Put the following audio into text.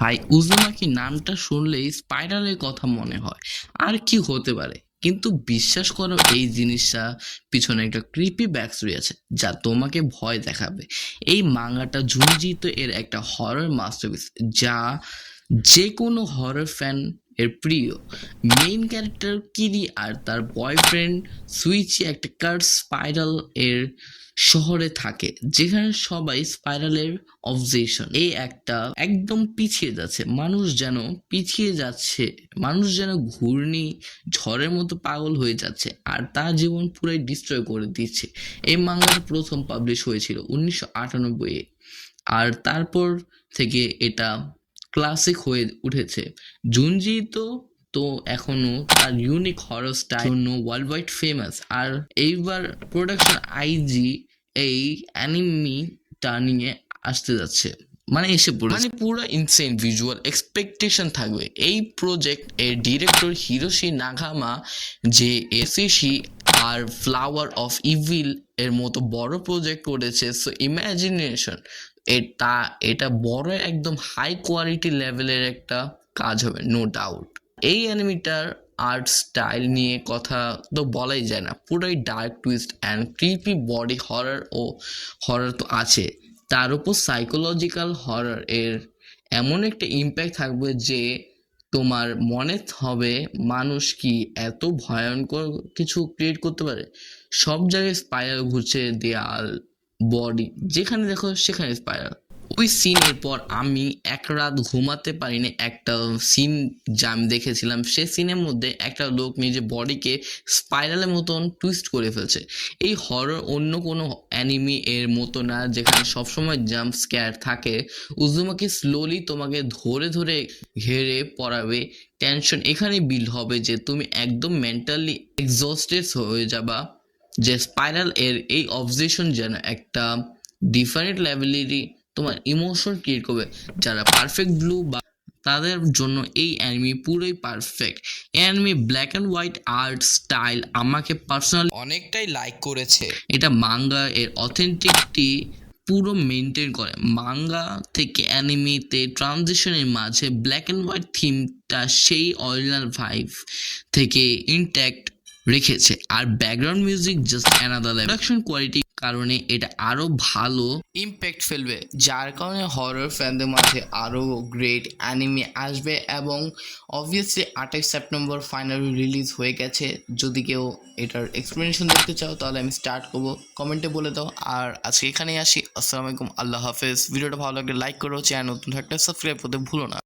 ভাই উজুমাকি নামটা শুনলেই স্পাইরালের কথা মনে হয়। আর কি হতে পারে? কিন্তু বিশ্বাস করো, এই জিনিসটা পিছনে একটা ক্রিপি ব্যাকস্টোরি আছে যা তোমাকে ভয় দেখাবে। এই মাঙ্গাটা জুনজিতো এর একটা হরর মাস্টারপিস, যা যে কোনো হরর ফ্যান এর প্রিয়। মেইন ক্যারেক্টার কিরি আর তার বয়ফ্রেন্ড সুইচি একটা কার্ড স্পাইরাল এর শহরে থাকে, যেখানে সবাই স্পাইরালের অবজেশন এই একটা একদম পিছিয়ে যাচ্ছে। মানুষ যেন ঘূর্ণি ঝড়ের মতো পাগল হয়ে যাচ্ছে আর তার জীবন পুরাই ডিস্ট্রয় করে দিচ্ছে। এই মাঙ্গাটা প্রথম পাবলিশ হয়েছিল 1998-এ, আর তারপর থেকে এটা ক্লাসিক হয়ে উঠেছে। জুনজি তো তো এখনো তার ইউনিক হরর স্টাইল জন্য ওয়ার্ল্ড ওয়াইড ফেমাস। আর এইবার প্রোডাকশন আইজি এই অ্যানিমিটা নিয়ে আসতে যাচ্ছে, মানে এসে পড়েছে, মানে পুরো ইনসেন ভিজুয়াল এক্সপেকটেশন থাকবে। এই প্রজেক্ট এর ডিরেক্টর হিরোশি নাগামা, যে এসিসি আর ফ্লাওয়ার অফ ইভিল এর মতো বড় প্রজেক্ট করেছে, সো ইমাজিনেশন এটা বড় একদম হাই কোয়ালিটি লেভেলের একটা কাজ হবে, নো ডাউট। এই অ্যানিমিটার আর্ট স্টাইল নিয়ে কথা তো বলাই যায় না, পুরোই dark twist and creepy body horror তো আছে, তার উপর সাইকোলজিক্যাল হরর এর এমন একটা ইম্প্যাক্ট থাকবে যে তোমার মনে হবে মানুষ কি এত ভয়ঙ্কর কিছু ক্রিয়েট করতে পারে। সব জায়গায় স্পাইরাল ঘুরছে, দেয়াল, বডি, যেখানে দেখো সেখানে স্পাইরাল। ওই সিনের পর আমি এক রাত ঘুমাতে পারিনি। একটা সিন যা আমি দেখেছিলাম, সে সিনের মধ্যে একটা লোক নিজের বডিকে স্পাইরালের মতন টুইস্ট করে ফেলছে। এই হরর অন্য কোনো অ্যানিমি এর মতো না, যেখানে সবসময় জাম্প স্ক্যার থাকে। উজুমাকি স্লোলি তোমাকে ধরে ধরে ঘেরে পড়াবে, টেনশন এখানে বিল্ড হবে যে তুমি একদম মেন্টালি এক্সস্টেড হয়ে যাবা। যে স্পাইরাল এর এই অবজেশন যেন একটা ডিফারেন্ট লেভেলেরই তোমার ইমোশন ক্রিয়েট করবে। যারা পারফেক্ট ব্লু বা তাদের জন্য এই অ্যানিমি পুরোই perfect. Enemy black and white art style আমাকে পার্সোনালি অনেকটাই লাইক করেছে। এটা মাঙ্গা এর অথেন্টিকটি পুরো মেনটেন করে। মাঙ্গা থেকে অ্যানিমিতে ট্রানজিশনের মাঝে ব্ল্যাক অ্যান্ড হোয়াইট থিমটা সেই অরিজিনাল ভাইব থেকে ইনট্যাক্ট রেখেছে। আর background music just another level. Production quality কারণে এটা আরো ভালো ইমপ্যাক্ট ফেলবে, যার কারণে হরর ফ্যানদের মাঝে আরো গ্রেট অ্যানিমে আসবে। এবং অবভিয়াসলি 28 সেপ্টেম্বর ফাইনালি রিলিজ হয়ে গেছে। যদি কেউ এটার এক্সপ্লেনেশন দেখতে চাও তাহলে আমি স্টার্ট করবো, কমেন্টে বলে দাও। আর আজকে এখানেই আসি। আসসালামু আলাইকুম, আল্লাহ হাফেজ। ভিডিওটা ভালো লাগলে লাইক করো, চ্যানেল নতুন থাকলে সাবস্ক্রাইব করতে ভুলো না।